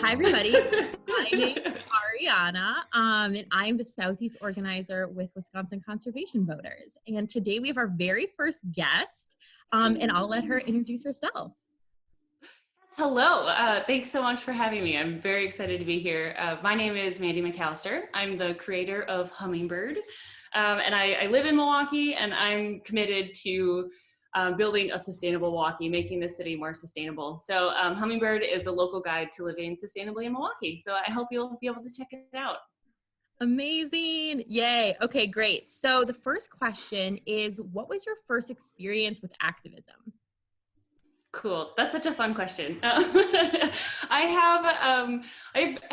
Hi, everybody. My name is Ariana, and I'm the Southeast organizer with Wisconsin Conservation Voters. And today we have our very first guest, and I'll let her introduce herself. Hello, thanks so much for having me. I'm very excited to be here. My name is Mandy McAllister. I'm the creator of Hummingbird, and I live in Milwaukee, and I'm committed to building a sustainable Milwaukee, making the city more sustainable. So Hummingbird is a local guide to living sustainably in Milwaukee. So I hope you'll be able to check it out. Amazing. Yay. Okay, great. So the first question is, what was your first experience with activism? Cool. That's such a fun question. I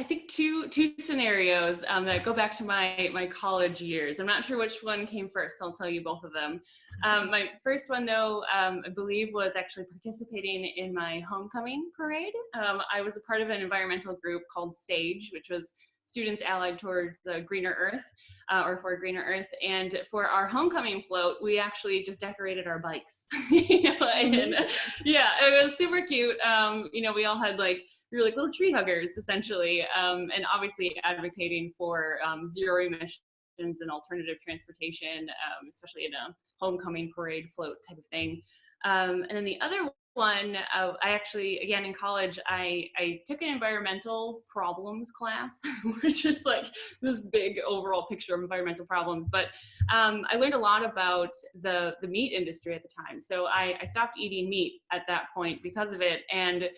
think two scenarios that go back to my college years. I'm not sure which one came first, so I'll tell you both of them. My first one, though, I believe was actually participating in my homecoming parade. I was a part of an environmental group called SAGE, which was Students Allied Towards Greener Earth, or for Greener Earth. And for our homecoming float, we actually just decorated our bikes. Yeah, it was super cute. We all had we were like little tree huggers, essentially, and obviously advocating for zero emissions and alternative transportation, especially in a homecoming parade float type of thing. And then the other one, I actually, again, in college, I took an environmental problems class, which is like this big overall picture of environmental problems. But I learned a lot about the meat industry at the time. So I stopped eating meat at that point because of it. And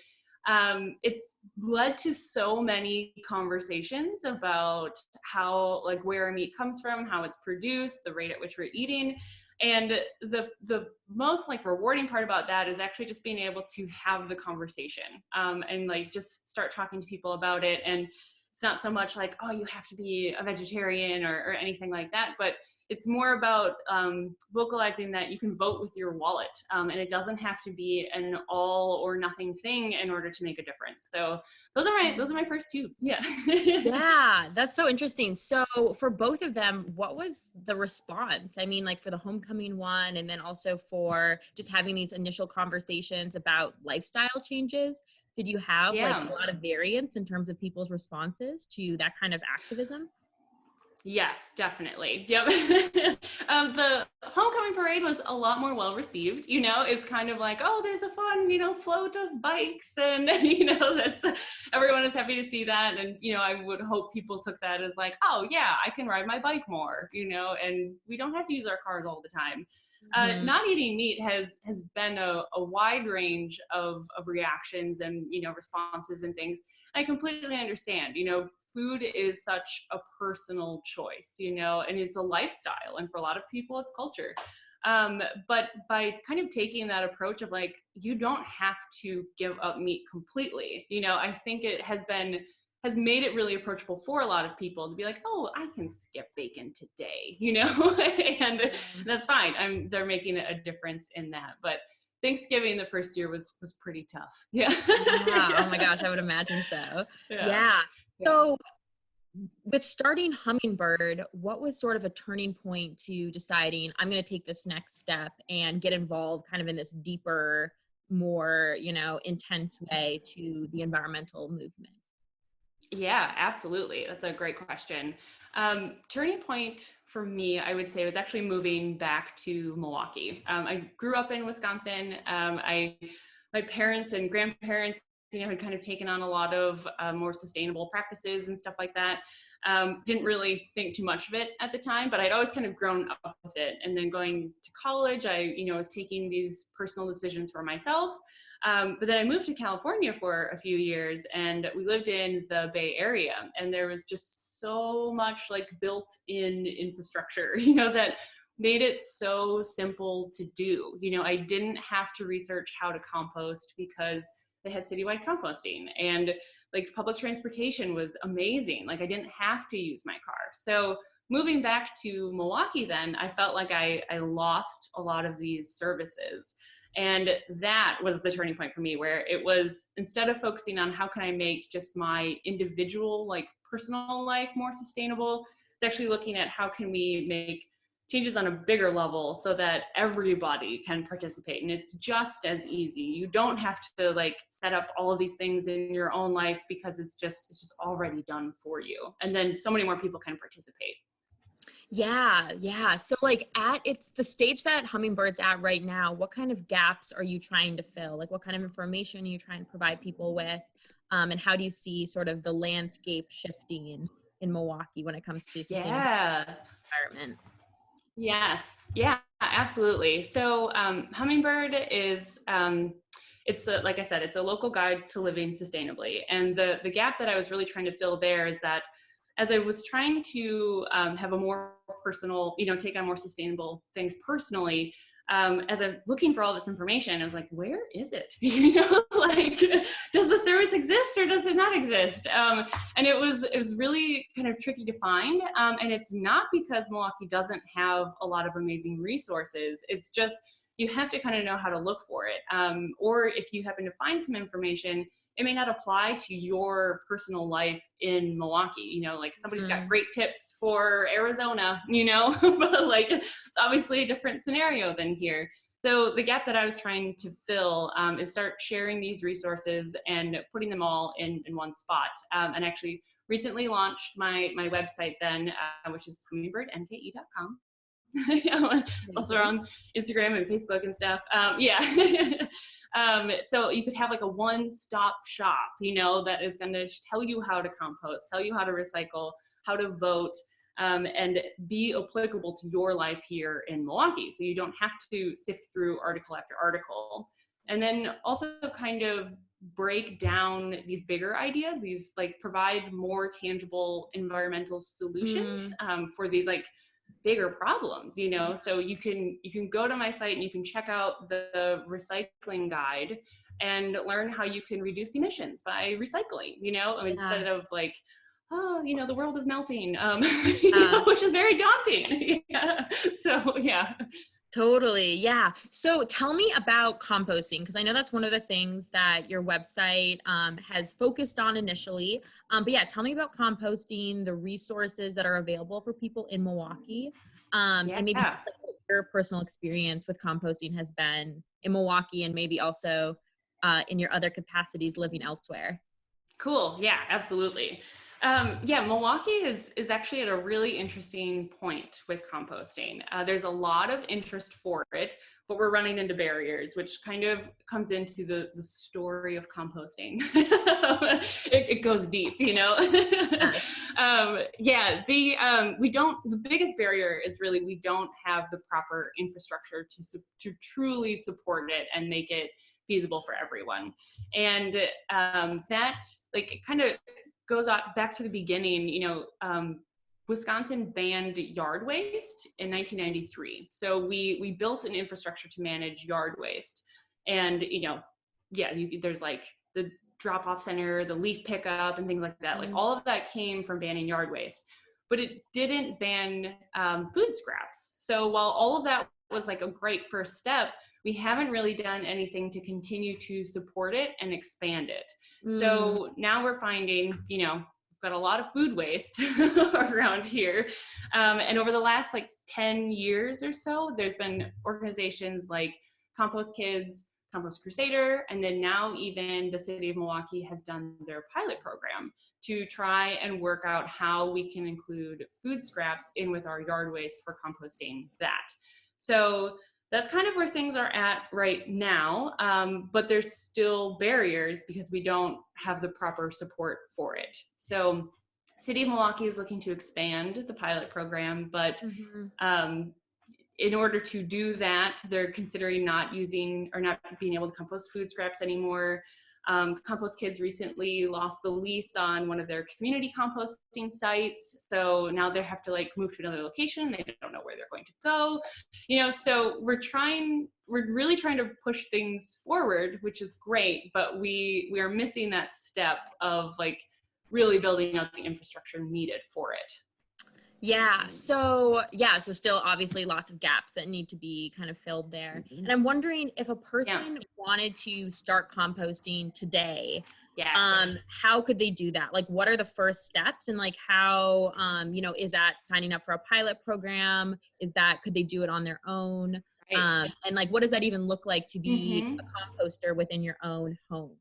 it's led to so many conversations about how, where meat comes from, how it's produced, the rate at which we're eating. And the most rewarding part about that is actually just being able to have the conversation and just start talking to people about it. And it's not so much like, oh, you have to be a vegetarian or anything like that, but it's more about vocalizing that you can vote with your wallet, and it doesn't have to be an all or nothing thing in order to make a difference. So those are my first two. Yeah. Yeah, that's so interesting. So for both of them, what was the response? I mean, for the homecoming one, and then also for just having these initial conversations about lifestyle changes, did you have Yeah. a lot of variance in terms of people's responses to that kind of activism? Yes, definitely. Yep. The homecoming parade was a lot more well received. It's kind of like, oh, there's a fun, float of bikes, and that's everyone is happy to see that. And I would hope people took that as like, oh yeah, I can ride my bike more, and we don't have to use our cars all the time. Not eating meat has been a wide range of reactions and responses and things. I completely understand. Food is such a personal choice, and it's a lifestyle, and for a lot of people, it's culture. But by kind of taking that approach of you don't have to give up meat completely, I think it has made it really approachable for a lot of people to be like, oh, I can skip bacon today, and that's fine. They're making a difference in that. But Thanksgiving the first year was pretty tough. Yeah. Yeah. Oh Yeah. my gosh, I would imagine so. Yeah. Yeah. Yeah. So with starting Hummingbird, what was sort of a turning point to deciding I'm going to take this next step and get involved kind of in this deeper, more, intense way to the environmental movement? Yeah, absolutely. That's a great question. Turning point for me, I would say, was actually moving back to Milwaukee. I grew up in Wisconsin. My parents and grandparents, had kind of taken on a lot of more sustainable practices and stuff like that. Didn't really think too much of it at the time, but I'd always kind of grown up with it. And then going to college, I, was taking these personal decisions for myself. But then I moved to California for a few years, and we lived in the Bay Area, and there was just so much built-in infrastructure, that made it so simple to do. I didn't have to research how to compost because they had citywide composting, and public transportation was amazing. I didn't have to use my car. So moving back to Milwaukee, then I felt like I lost a lot of these services. And that was the turning point for me, where it was, instead of focusing on how can I make just my individual, personal life more sustainable, it's actually looking at how can we make changes on a bigger level so that everybody can participate. And it's just as easy. You don't have to like set up all of these things in your own life because it's just already done for you. And then so many more people can participate. Yeah, yeah. So like it's the stage that Hummingbird's at right now, what kind of gaps are you trying to fill? Like what kind of information are you trying to provide people with? And how do you see sort of the landscape shifting in Milwaukee when it comes to sustainable Yeah. environment? Yes. Yeah, absolutely. So Hummingbird is, like I said, it's a local guide to living sustainably. And the gap that I was really trying to fill there is that as I was trying to have a more personal, take on more sustainable things personally, as I'm looking for all this information, I was like, where is it? Like, does the service exist or does it not exist? And it was really kind of tricky to find. And it's not because Milwaukee doesn't have a lot of amazing resources. It's just, you have to kind of know how to look for it. Or if you happen to find some information, it may not apply to your personal life in Milwaukee. Like somebody's got great tips for Arizona, but like it's obviously a different scenario than here. So the gap that I was trying to fill is start sharing these resources and putting them all in one spot. And actually recently launched my website then, which is hummingbirdmke.com. It's also on Instagram and Facebook and stuff. So you could have like a one-stop shop, that is going to tell you how to compost, tell you how to recycle, how to vote, and be applicable to your life here in Milwaukee. So you don't have to sift through article after article. And then also kind of break down these bigger ideas, these like provide more tangible environmental solutions for these like bigger problems, so you can go to my site and you can check out the recycling guide and learn how you can reduce emissions by recycling, instead of like, the world is melting, which is very daunting. So yeah. Totally. Yeah. So tell me about composting, because I know that's one of the things that your website has focused on initially. But yeah, tell me about composting, the resources that are available for people in Milwaukee, and maybe like what your personal experience with composting has been in Milwaukee and maybe also in your other capacities living elsewhere. Cool. Yeah, absolutely. Milwaukee is actually at a really interesting point with composting. There's a lot of interest for it, but we're running into barriers, which kind of comes into the story of composting. It goes deep, The biggest barrier is really we don't have the proper infrastructure to truly support it and make it feasible for everyone. And that like it kind of goes back to the beginning. Wisconsin banned yard waste in 1993. So we built an infrastructure to manage yard waste. And, there's like the drop-off center, the leaf pickup and things like that. Like all of that came from banning yard waste, but it didn't ban food scraps. So while all of that was like a great first step, we haven't really done anything to continue to support it and expand it. So now we're finding, we've got a lot of food waste around here. And over the last like 10 years or so, there's been organizations like Compost Kids, Compost Crusader, and then now even the city of Milwaukee has done their pilot program to try and work out how we can include food scraps in with our yard waste for composting that. So that's kind of where things are at right now, but there's still barriers because we don't have the proper support for it. So City of Milwaukee is looking to expand the pilot program, but in order to do that, they're considering not using or not being able to compost food scraps anymore. Compost Kids recently lost the lease on one of their community composting sites. So now they have to like move to another location. They don't know where they're going to go, so we're really trying to push things forward, which is great, but we are missing that step of like really building out the infrastructure needed for it. So still obviously lots of gaps that need to be kind of filled there. And I'm wondering if a person wanted to start composting today, Yes. How could they do that? Like, what are the first steps? And like, how, is that signing up for a pilot program? Could they do it on their own? Right. And like, what does that even look like to be Mm-hmm. a composter within your own home?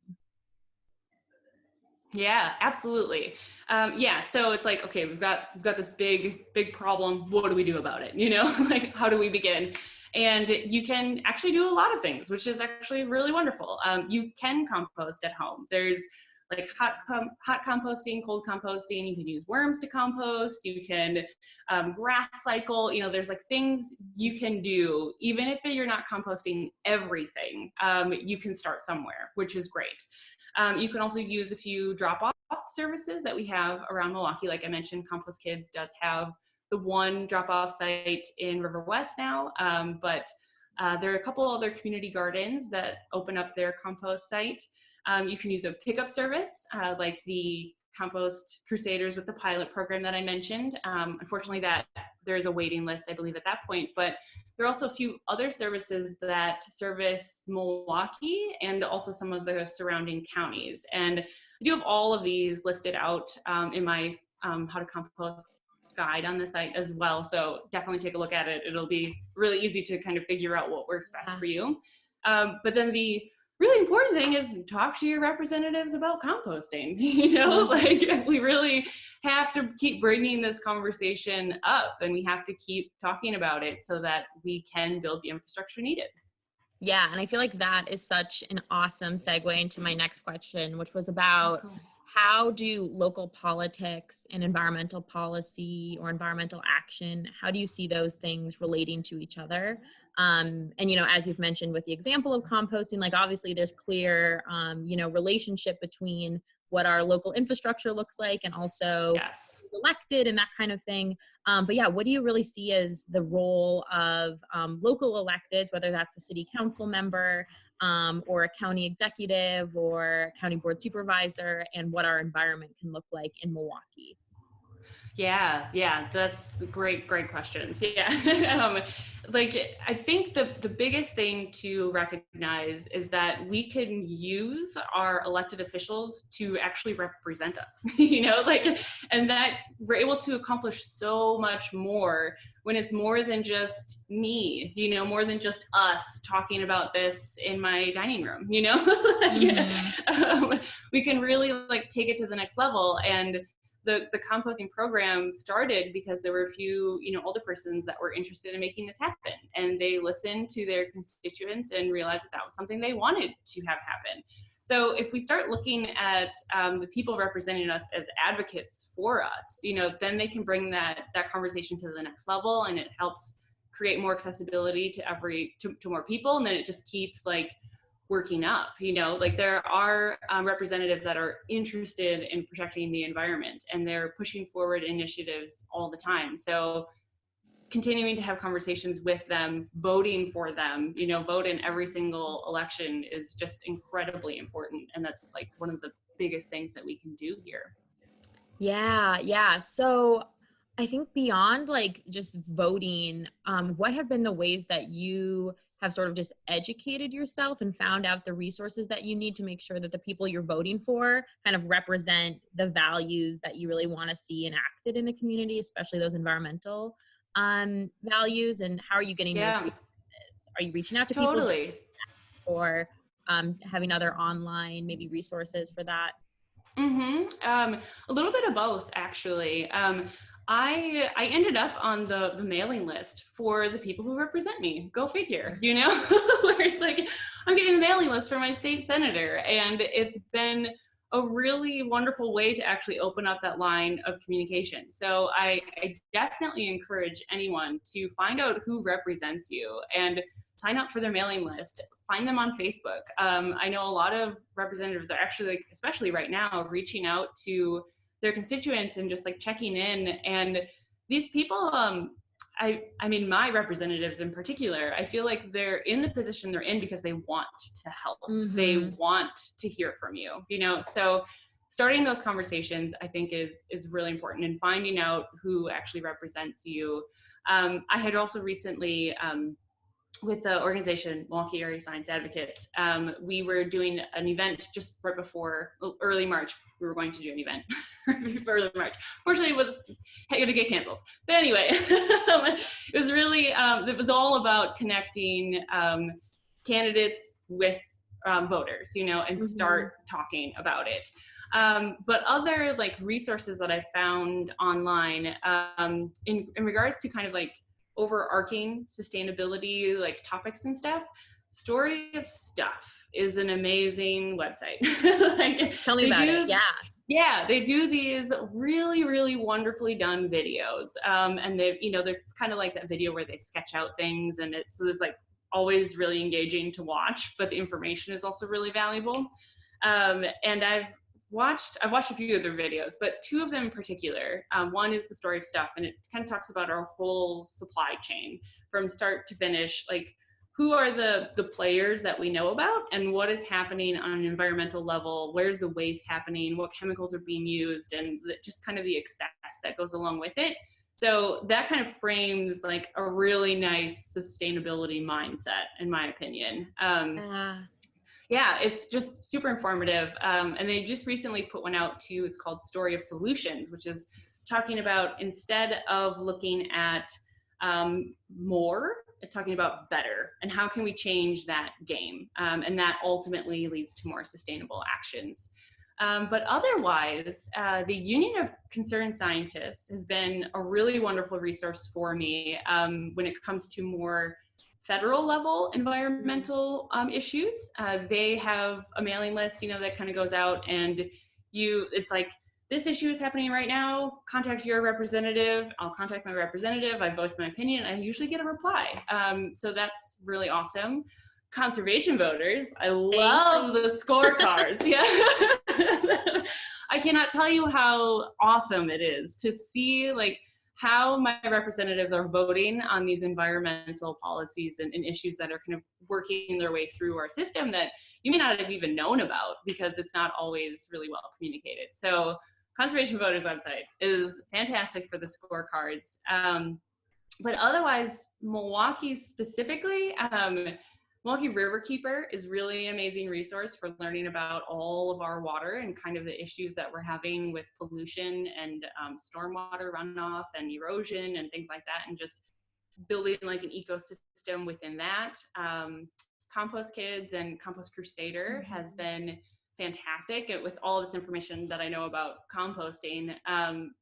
Yeah, absolutely. Yeah, so it's like, okay, we've got this big problem. What do we do about it? Like, how do we begin? And you can actually do a lot of things, which is actually really wonderful. You can compost at home. There's like hot composting, cold composting. You can use worms to compost. You can grass cycle. There's like things you can do, even if you're not composting everything. You can start somewhere, which is great. You can also use a few drop-off services that we have around Milwaukee. Like I mentioned, Compost Kids does have the one drop-off site in River West now, but there are a couple other community gardens that open up their compost site. You can use a pickup service like the Compost Crusaders with the pilot program that I mentioned. Unfortunately, that there is a waiting list, I believe, at that point, but there are also a few other services that service Milwaukee and also some of the surrounding counties. And I do have all of these listed out in my How to Compost guide on the site as well. So definitely take a look at it. It'll be really easy to kind of figure out what works best for you. But then the really important thing is talk to your representatives about composting. Like we really have to keep bringing this conversation up, and we have to keep talking about it so that we can build the infrastructure needed. Yeah. And I feel like that is such an awesome segue into my next question, which was about how do local politics and environmental policy or environmental action, how do you see those things relating to each other? And, as you've mentioned with the example of composting, like obviously there's clear, relationship between what our local infrastructure looks like and also Yes. elected and that kind of thing. But yeah, what do you really see as the role of local electeds, whether that's a city council member or a county executive or county board supervisor, and what our environment can look like in Milwaukee? Yeah, that's great questions. Yeah. Like I think the biggest thing to recognize is that we can use our elected officials to actually represent us, and that we're able to accomplish so much more when it's more than just me, more than just us talking about this in my dining room, Mm-hmm. We can really like take it to the next level. And the composting program started because there were a few, older persons that were interested in making this happen. And they listened to their constituents and realized that that was something they wanted to have happen. So if we start looking at the people representing us as advocates for us, then they can bring that conversation to the next level, and it helps create more accessibility to more people. And then it just keeps like working up, like there are representatives that are interested in protecting the environment, and they're pushing forward initiatives all the time. So continuing to have conversations with them, voting for them, vote in every single election is just incredibly important. And that's like one of the biggest things that we can do here. Yeah. So I think beyond like just voting, what have been the ways that you have sort of just educated yourself and found out the resources that you need to make sure that the people you're voting for kind of represent the values that you really want to see enacted in the community, especially those environmental values? And how are you getting those Yeah, resources? Are you reaching out to people totally. or having other online maybe resources for that? A little bit of both, actually. I ended up on the mailing list for the people who represent me. Go figure, where it's like I'm getting the mailing list for my state senator, and it's been a really wonderful way to actually open up that line of communication. So I definitely encourage anyone to find out who represents you and sign up for their mailing list. Find them on Facebook. I know a lot of representatives are actually, like, especially right now, reaching out to their constituents and just like checking in. And these people, I mean, my representatives in particular, I feel like they're in the position they're in because they want to help. They Mm-hmm. want to hear from you, So starting those conversations, I think, is really important, and finding out who actually represents you. I had also recently with the organization Milwaukee Area Science Advocates, we were doing an event just right before early March. We were going to do an event before early March. Fortunately, it was going to get canceled. But anyway, it was really, it was all about connecting candidates with voters, you know, and start talking about it. But other like resources that I found online in regards to kind of like overarching sustainability like topics and stuff, Story of Stuff is an amazing website. Like, tell me about it. Yeah, they do these really, really wonderfully done videos. And they, you know, it's kind of like that video where they sketch out things, and it's like always really engaging to watch, but the information is also really valuable. And I've watched a few of their videos, but two of them in particular. One is the Story of Stuff, and it kind of talks about our whole supply chain from start to finish, like who are the players that we know about and what is happening on an environmental level, where's the waste happening, what chemicals are being used, and just kind of the excess that goes along with it. So that kind of frames like a really nice sustainability mindset, in my opinion. Yeah, it's just super informative. And they just recently put one out too. It's called Story of Solutions, which is talking about, instead of looking at more, it's talking about better and how can we change that game. And that ultimately leads to more sustainable actions. But otherwise, the Union of Concerned Scientists has been a really wonderful resource for me when it comes to more federal level environmental issues. They have a mailing list, you know, that kind of goes out, and it's like, this issue is happening right now, contact your representative. I'll contact my representative. I voice my opinion. I usually get a reply. So that's really awesome. Conservation voters, I love the scorecards. Yeah. I cannot tell you how awesome it is to see like how my representatives are voting on these environmental policies and issues that are kind of working their way through our system that you may not have even known about because it's not always really well communicated. So Conservation Voters website is fantastic for the scorecards. But otherwise, Milwaukee specifically, Milwaukee Riverkeeper is really an amazing resource for learning about all of our water and kind of the issues that we're having with pollution and stormwater runoff and erosion and things like that, and just building like an ecosystem within that. Compost Kids and Compost Crusader has been fantastic with all of this information that I know about composting.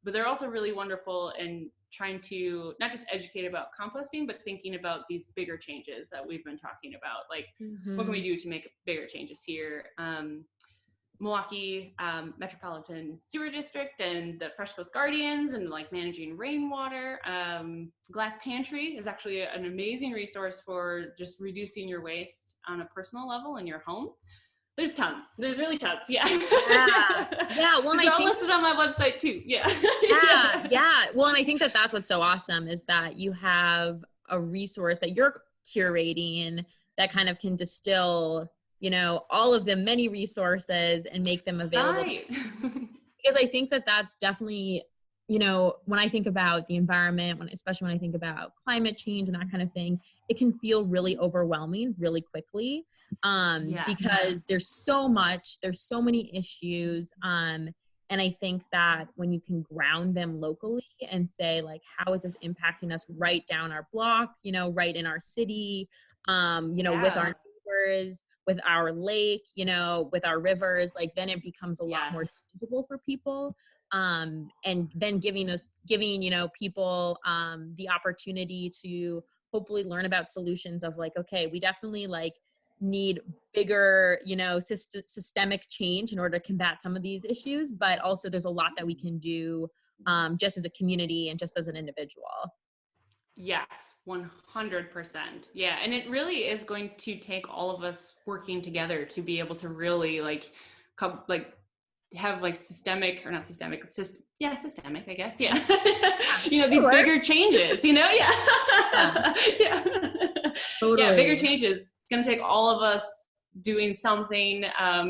But they're also really wonderful in trying to not just educate about composting, but thinking about these bigger changes that we've been talking about. Like, what can we do to make bigger changes here? Milwaukee Metropolitan Sewer District and the Fresh Coast Guardians and like managing rainwater. Glass Pantry is actually an amazing resource for just reducing your waste on a personal level in your home. There's tons. There's really tons. Yeah. Yeah. Well, and they're all listed on my website too. Yeah. Yeah. Well, and I think that's what's so awesome is that you have a resource that you're curating that kind of can distill, you know, all of the many resources and make them available. Right. Because I think that's definitely, you know, when I think about the environment, especially when I think about climate change and that kind of thing, it can feel really overwhelming really quickly. Because there's so many issues. And I think that when you can ground them locally and say like, how is this impacting us right down our block, you know, right in our city, you know, with our neighbors, with our lake, you know, with our rivers, like then it becomes a lot more tangible for people. And then giving, you know, people the opportunity to hopefully learn about solutions of like, okay, we definitely like need bigger, you know, systemic change in order to combat some of these issues, but also there's a lot that we can do just as a community and just as an individual. Yes, 100%. Yeah, and it really is going to take all of us working together to be able to really like have like systemic, or not systemic, systemic, I guess. Yeah. You know, these bigger changes, you know? Yeah. Yeah. Totally. Yeah, bigger changes. It's going to take all of us doing something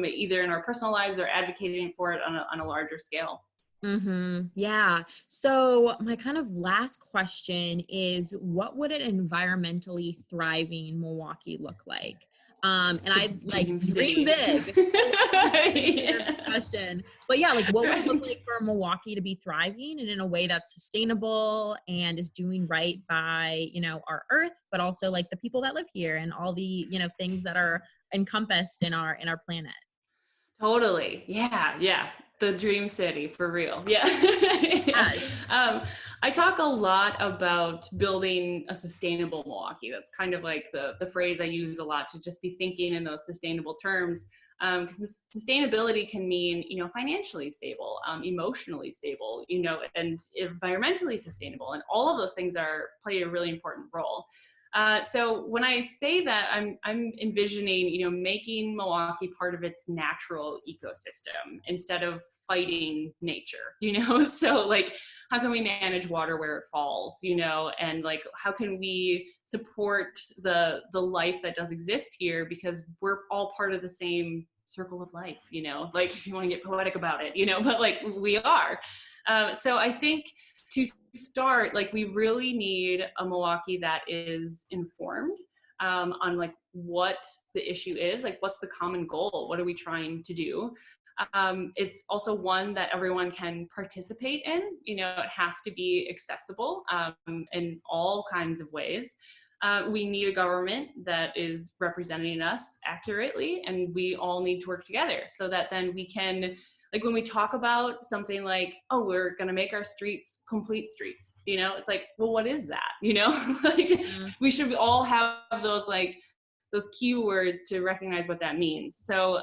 either in our personal lives or advocating for it on a larger scale. Mm-hmm. Yeah. So my kind of last question is, what would an environmentally thriving Milwaukee look like? And The I like dream dream city. big. So this Yeah. question, but yeah, like what would it look Right. like for Milwaukee to be thriving and in a way that's sustainable and is doing right by, our earth, but also like the people that live here and all the, things that are encompassed in our planet. Totally. Yeah. Yeah. The dream city for real. Yeah. Yeah. Yes. I talk a lot about building a sustainable Milwaukee. That's kind of like the phrase I use a lot, to just be thinking in those sustainable terms. Because sustainability can mean, financially stable, emotionally stable, and environmentally sustainable, and all of those things play a really important role. So when I say that, I'm envisioning, making Milwaukee part of its natural ecosystem instead of fighting nature, So like, how can we manage water where it falls, and like, how can we support the life that does exist here, because we're all part of the same circle of life, like, if you want to get poetic about it, but like, we are. So I think, to start, like, we really need a Milwaukee that is informed, on like what the issue is, like what's the common goal, what are we trying to do. It's also one that everyone can participate in. It has to be accessible, in all kinds of ways. We need a government that is representing us accurately, and we all need to work together so that then we can, like, when we talk about something like, oh, we're going to make our streets complete streets, it's like, well, what is that? Like, Mhm. we should all have those, like, those keywords to recognize what that means. So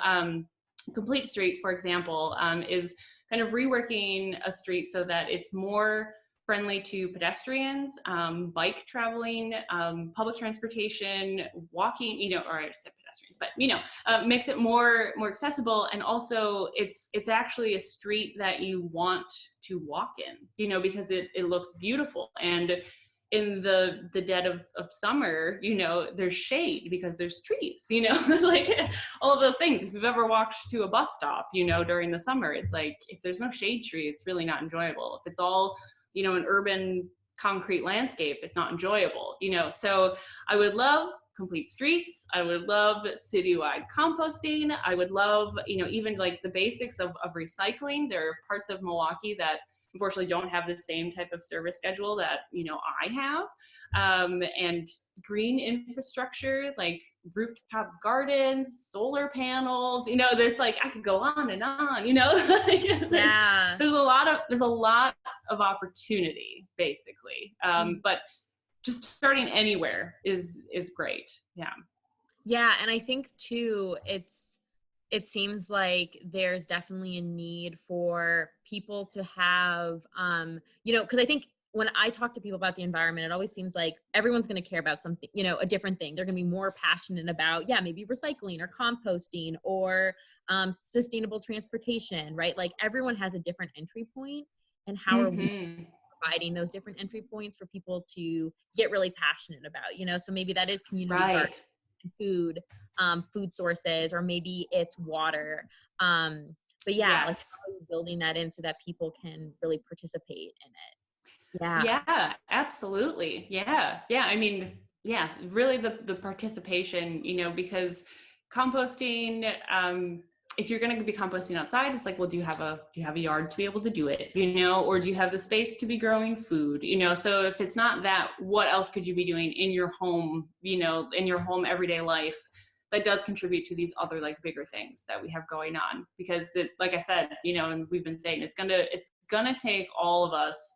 complete street, for example, is kind of reworking a street so that it's more friendly to pedestrians, bike traveling, public transportation, walking, or I said pedestrians, but makes it more accessible. And also, it's actually a street that you want to walk in, because it looks beautiful. And in the dead of summer, there's shade because there's trees, like, all of those things. If you've ever walked to a bus stop, during the summer, it's like, if there's no shade tree, it's really not enjoyable. If it's all, an urban concrete landscape, it's not enjoyable, So I would love complete streets. I would love citywide composting. I would love, even like the basics of recycling. There are parts of Milwaukee that unfortunately don't have the same type of service schedule that, I have. And green infrastructure, like rooftop gardens, solar panels, there's like, I could go on and on, like, Yeah. there's a lot of opportunity, basically. But just starting anywhere is great. Yeah. Yeah, and I think too, it seems like there's definitely a need for people to have, because I think when I talk to people about the environment, it always seems like everyone's going to care about something, a different thing. They're going to be more passionate about, yeah, maybe recycling or composting or sustainable transportation, right? Like everyone has a different entry point, and how are we Mm-hmm. providing those different entry points for people to get really passionate about, so maybe that is community garden, Right. food, food sources, or maybe it's water. But yeah, like Yes. how are you building that in so that people can really participate in it? Yeah. Yeah, absolutely. Yeah. Yeah. I mean, yeah, really the participation, because composting, if you're going to be composting outside, it's like, well, do you have a yard to be able to do it, or do you have the space to be growing food, so if it's not that, what else could you be doing in your home, in your home everyday life, that does contribute to these other, like, bigger things that we have going on? Because it, like I said, and we've been saying, it's gonna take all of us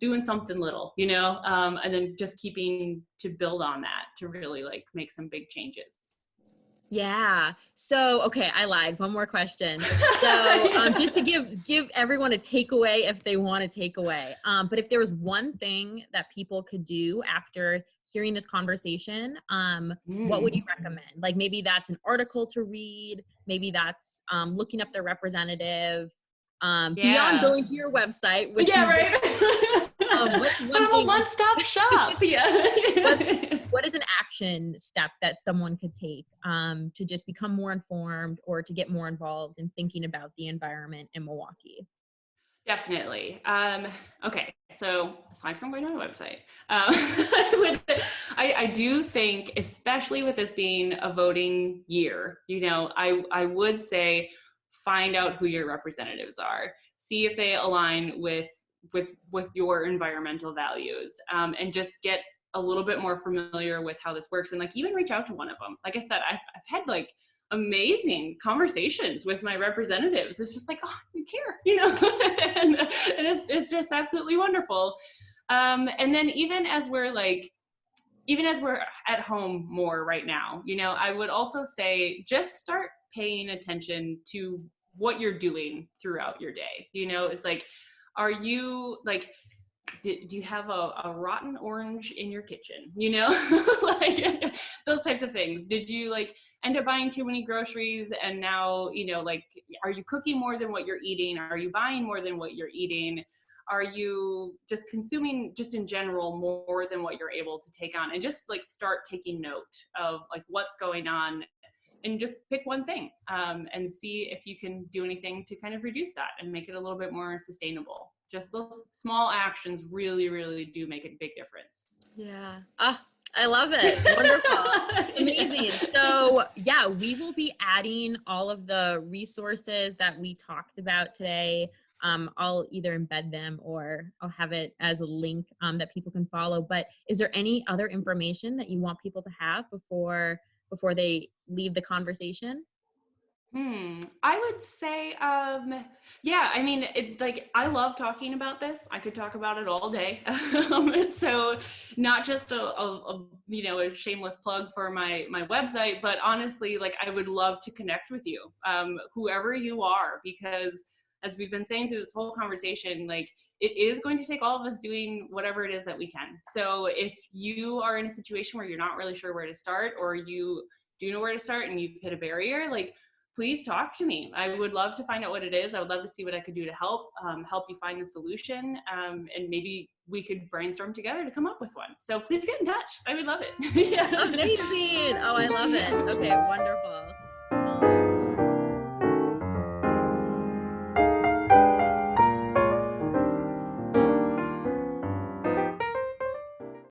doing something little, and then just keeping to build on that to really, like, make some big changes. Yeah. So, okay, I lied. One more question. So, just to give everyone a takeaway if they want a takeaway. But if there was one thing that people could do after hearing this conversation, what would you Mm. recommend? Like maybe that's an article to read, maybe that's looking up their representative, beyond Yeah. going to your website, which Yeah, you will. right. What's But one I'm a thing? one-stop shop. what's Yeah. what is an action step that someone could take to just become more informed or to get more involved in thinking about the environment in Milwaukee? Definitely. Okay, so aside from going to my website, I, I do think, especially with this being a voting year, I would say find out who your representatives are, see if they align with your environmental values, and just get a little bit more familiar with how this works, and like even reach out to one of them. Like I said, I've had like amazing conversations with my representatives. It's just like, oh, you care, and it's just absolutely wonderful. And then even as we're at home more right now, I would also say just start paying attention to what you're doing throughout your day. It's like, are you like, do you have a rotten orange in your kitchen? Like those types of things. Did you like end up buying too many groceries and now, like, are you cooking more than what you're eating? Are you buying more than what you're eating? Are you just consuming just in general more than what you're able to take on? And just like start taking note of like what's going on, and just pick one thing, and see if you can do anything to kind of reduce that and make it a little bit more sustainable. Just those small actions really, really do make a big difference. Yeah. Ah, I love it. Wonderful. Amazing. Yeah. So yeah, we will be adding all of the resources that we talked about today. I'll either embed them or I'll have it as a link that people can follow. But is there any other information that you want people to have before they leave the conversation? I would say, yeah, I mean, like, I love talking about this. I could talk about it all day. So not just a shameless plug for my website, but honestly, like, I would love to connect with you, whoever you are, because as we've been saying through this whole conversation, like, it is going to take all of us doing whatever it is that we can. So if you are in a situation where you're not really sure where to start, or you do know where to start and you've hit a barrier, like, please talk to me. I would love to find out what it is. I would love to see what I could do to help you find the solution. And maybe we could brainstorm together to come up with one. So please get in touch. I would love it. Yeah. Amazing. Oh, I love it. Okay, wonderful.